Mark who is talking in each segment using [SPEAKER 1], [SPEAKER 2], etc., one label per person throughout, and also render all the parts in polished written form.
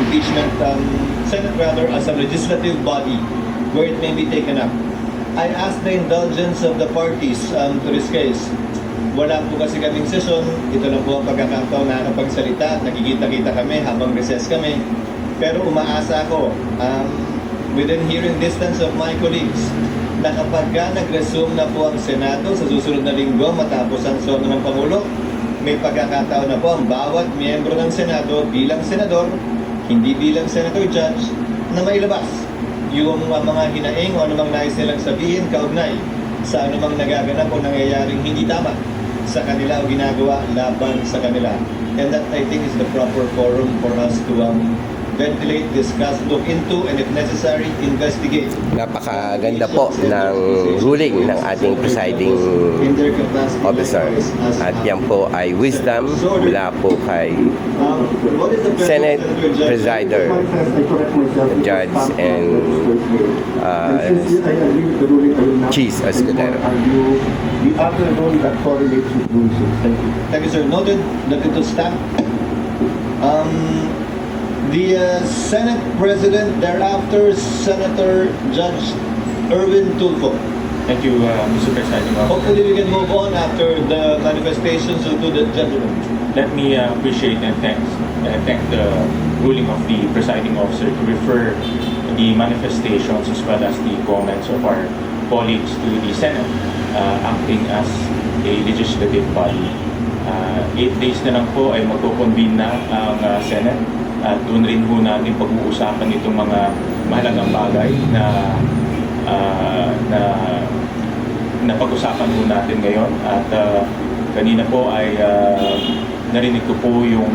[SPEAKER 1] impeachment, Senate rather, as a legislative body where it may be taken up. I ask the indulgence of the parties to this case. Wala po kasi kaming session. Ito lang po ang pagkakataon na nakapagsalita. Nakikita-kita kami habang recess kami. Pero umaasa ako, within hearing distance of my colleagues, na kapag nag-resume na po ang Senado sa susunod na linggo matapos ang sono ng Pangulo, may pagkakataon na po ang bawat miyembro ng Senado bilang senador, hindi bilang senator judge, na mailabas yung mga hinaing o anumang nais nilang sabihin kaugnay sa anumang nagaganap o nangyayaring hindi tama sa kanila o ginagawa laban sa kanila. And that, I think, is the proper forum for us to ventilate, discuss, look into, and if necessary, investigate.
[SPEAKER 2] Napakaganda po ng ruling ng ating presiding officer. At yan po ay wisdom mula po kay Senate Presider, Judge, and Cheese Escudero.
[SPEAKER 3] The other role that correlates with rules.
[SPEAKER 1] Thank you, sir. Noted that it was stamped. The Senate President, thereafter Senator Judge Erwin Tulfo.
[SPEAKER 4] Thank you, Mr. Presiding Officer.
[SPEAKER 1] Hopefully we can move on after the manifestations of the gentleman.
[SPEAKER 4] Let me appreciate and thank the ruling of the Presiding Officer to refer the manifestations as well as the comments of our colleagues to the Senate, acting as a legislative body. 8 days na lang po ay magko-convene na ang Senate. At doon rin po natin pag-uusapan itong mga mahalagang bagay na pag-usapan po natin ngayon. At kanina po ay narinig ko po yung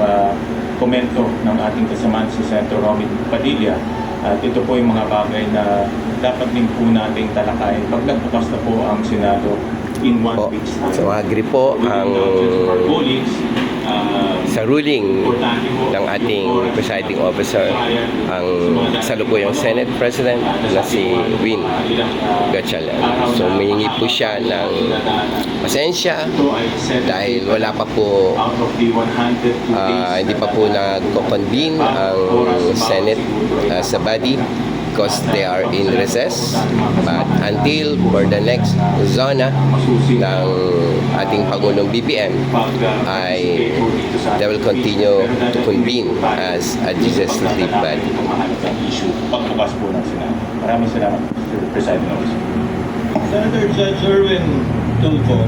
[SPEAKER 4] komento ng ating kasamaan si Senator Robin Padilla. At ito po yung mga bagay na dapat din po nating talakayin pag nagbukas na po ang Senado in 1 week's time.
[SPEAKER 2] So agree po ang sa ruling ng ating presiding officer, ang salubuyang Senate President na si Win Gatchalian. So humingi po siya ng pasensya dahil wala pa po, hindi pa po nag-convene ang Senate sa body because they are in recess, but until for the next zona ng ating Pangulong BBM ay they will continue to convene as a legislative body.
[SPEAKER 4] Pagbukas po ng Senado. Maraming salamat, Mr. Presiding Officer.
[SPEAKER 1] Senator Judge Erwin Tulfo,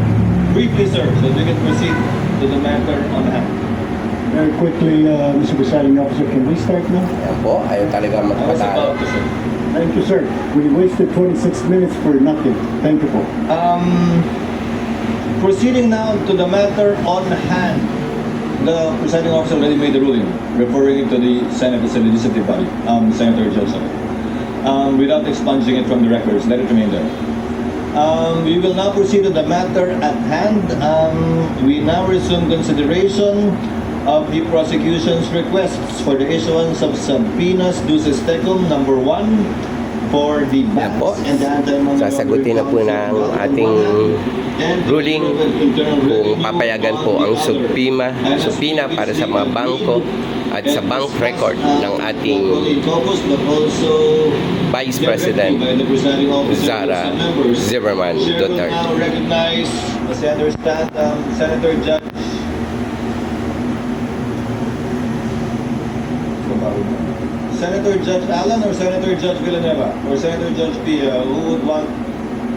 [SPEAKER 1] briefly, sir, so we can proceed to the matter on hand.
[SPEAKER 3] Very quickly, Mr. Presiding Officer, can we start now?
[SPEAKER 2] Yan po, ayaw talaga
[SPEAKER 1] I was
[SPEAKER 2] magpatalo.
[SPEAKER 1] about to say.
[SPEAKER 3] Thank you, sir. We wasted 26 minutes for nothing. Thank you po.
[SPEAKER 1] Proceeding now to the matter on hand. The presiding officer already made the ruling, referring it to the Senate as a legislative body, Senator Judge. Without expunging it from the records, let it remain there. We will now proceed to the matter at hand. We now resume consideration of the prosecution's requests for the issuance of subpoenas duces tecum number 1 for the
[SPEAKER 2] Yan po,
[SPEAKER 1] banks and the anti-money
[SPEAKER 2] sasagutin na po ng ating ruling kung papayagan po ang subpina para sa mga bangko at sa bank record ng ating Vice President Sara Zimmerman Duterte.
[SPEAKER 1] Now recognize, as I understand, Senator Judge Allen or Senator Judge Villanueva or Senator Judge Pia, who would want?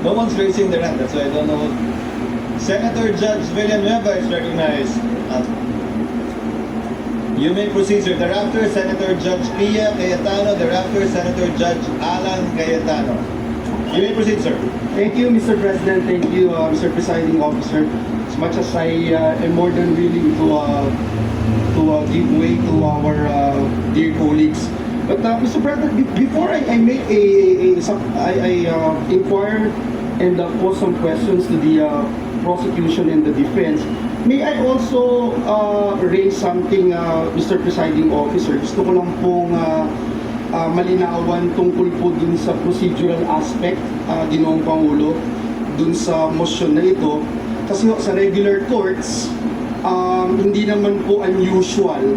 [SPEAKER 1] No one's raising their hand, that's why I don't know. Senator Judge Villanueva is recognized. You may proceed, sir. Thereafter, Senator Judge Pia Cayetano. Thereafter, Senator Judge Alan Cayetano. You may proceed, sir.
[SPEAKER 5] Thank you, Mr. President. Thank you, Mr. Presiding Officer. As much as I am more than willing to give way to our dear colleagues. But Mr. President, before I make I inquire and pose some questions to the prosecution and the defense, may I also raise something, Mr. Presiding Officer? Gusto ko lang pong malinawan tungkol po dun sa procedural aspect, Ginoong Pangulo, dun sa motion na ito. Kasi sa regular courts, hindi naman po unusual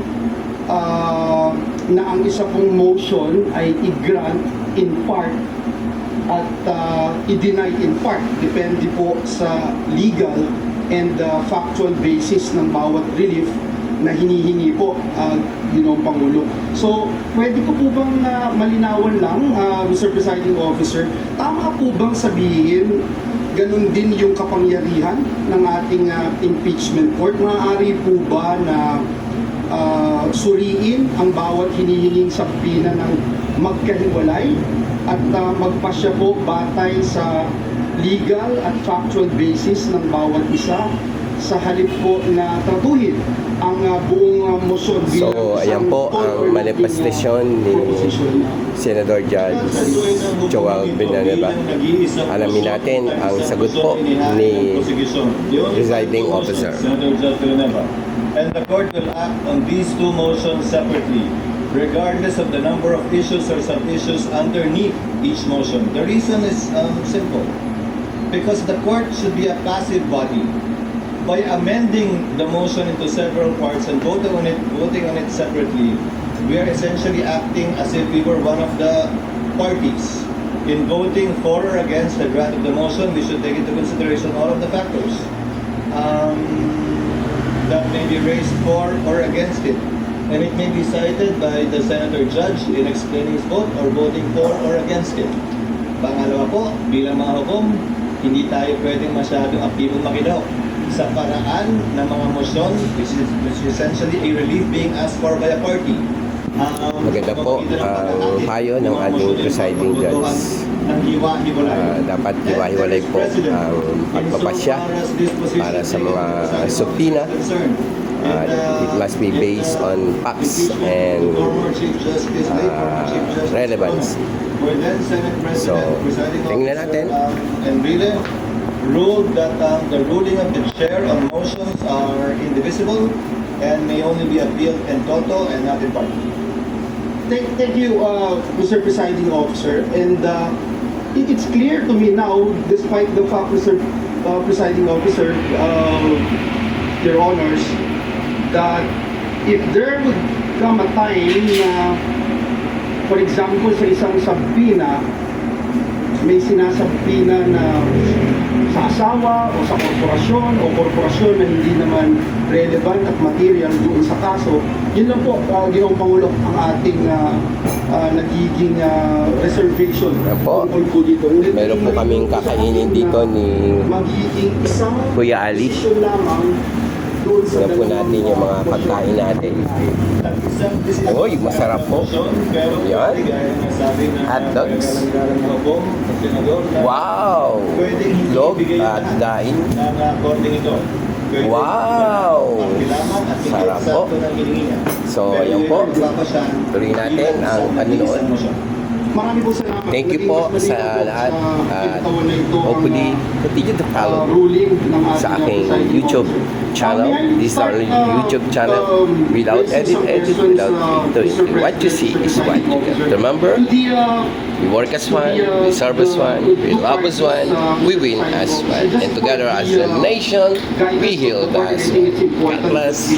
[SPEAKER 5] na ang isa pong motion ay i-grant in part at i-deny in part. Depende po sa legal and factual basis ng bawat relief na hinihingi po, Ginoong Pangulo. So, pwede ko po bang malinawan lang, Mr. Presiding Officer, tama po bang sabihin ganun din yung kapangyarihan ng ating impeachment court? Maaari po ba na suriin ang bawat hinihinging sabina ng magkahiwalay at magpasya po batay sa legal at factual basis ng bawat isa sa halip po na tratuhin ang buong motion bilang
[SPEAKER 2] So, ayan po ang manifestasyon ni Senador Judge Joel Villanueva. Alamin natin ang sagot po ni Presiding Officer.
[SPEAKER 1] Senator Judge Villanueva. And the court will act on these two motions separately, regardless of the number of issues or sub-issues underneath each motion. The reason is simple. Because the court should be a passive body. By amending the motion into several parts and voting on it separately, we are essentially acting as if we were one of the parties. In voting for or against the grant of the motion, we should take into consideration all of the factors that may be raised for or against it. And it may be cited by the Senator Judge in explaining his vote or voting for or against it. Pangalawa po, bilang mga hukom, hindi tayo pwedeng masyadong aktibong makidaw sa paraan ng mga motion, which is essentially a relief being asked for by a party.
[SPEAKER 2] Maganda po ang payo ng ating presiding judge. Dapat hiwa-hiwalay po ang pagpapasya para sa mga supina. It must be based on facts and relevance. So, tingnan natin.
[SPEAKER 1] And really ruled that the ruling of the chair on motions are indivisible and may only be appealed in toto and not in part.
[SPEAKER 5] Thank you, Mr. Presiding Officer. And it's clear to me now, despite the fact, Mr. Presiding Officer, Your Honors, that if there would come a time na, for example, sa isang sabina, may sinasabina na sa asawa o sa korporasyon na hindi naman relevant at material doon sa kaso, yun lang po, Ginoong Pangulo, ang ating nagiging reservation.
[SPEAKER 2] Po, meron po kaming kakainin dito ni
[SPEAKER 5] Magiging isang
[SPEAKER 2] Kuya Ali.
[SPEAKER 5] desisyon lamang doon sa
[SPEAKER 2] Tignan po natin yung mga pagkain natin. Uy, masarap po. Yan. Hot dogs. Wow! Log at daing. Wow! Sarap po. So, ayan po. Tuloy natin ang panunood.
[SPEAKER 5] Marami po salamat.
[SPEAKER 2] Thank you po sa lahat. Hopefully, continue to follow sa aking YouTube channel. This is our YouTube channel. Without edit, without editing. What you see is what you get. Remember, we work as one, we serve as one, we love as one, we win as one. And together as a nation, we heal as one. God bless.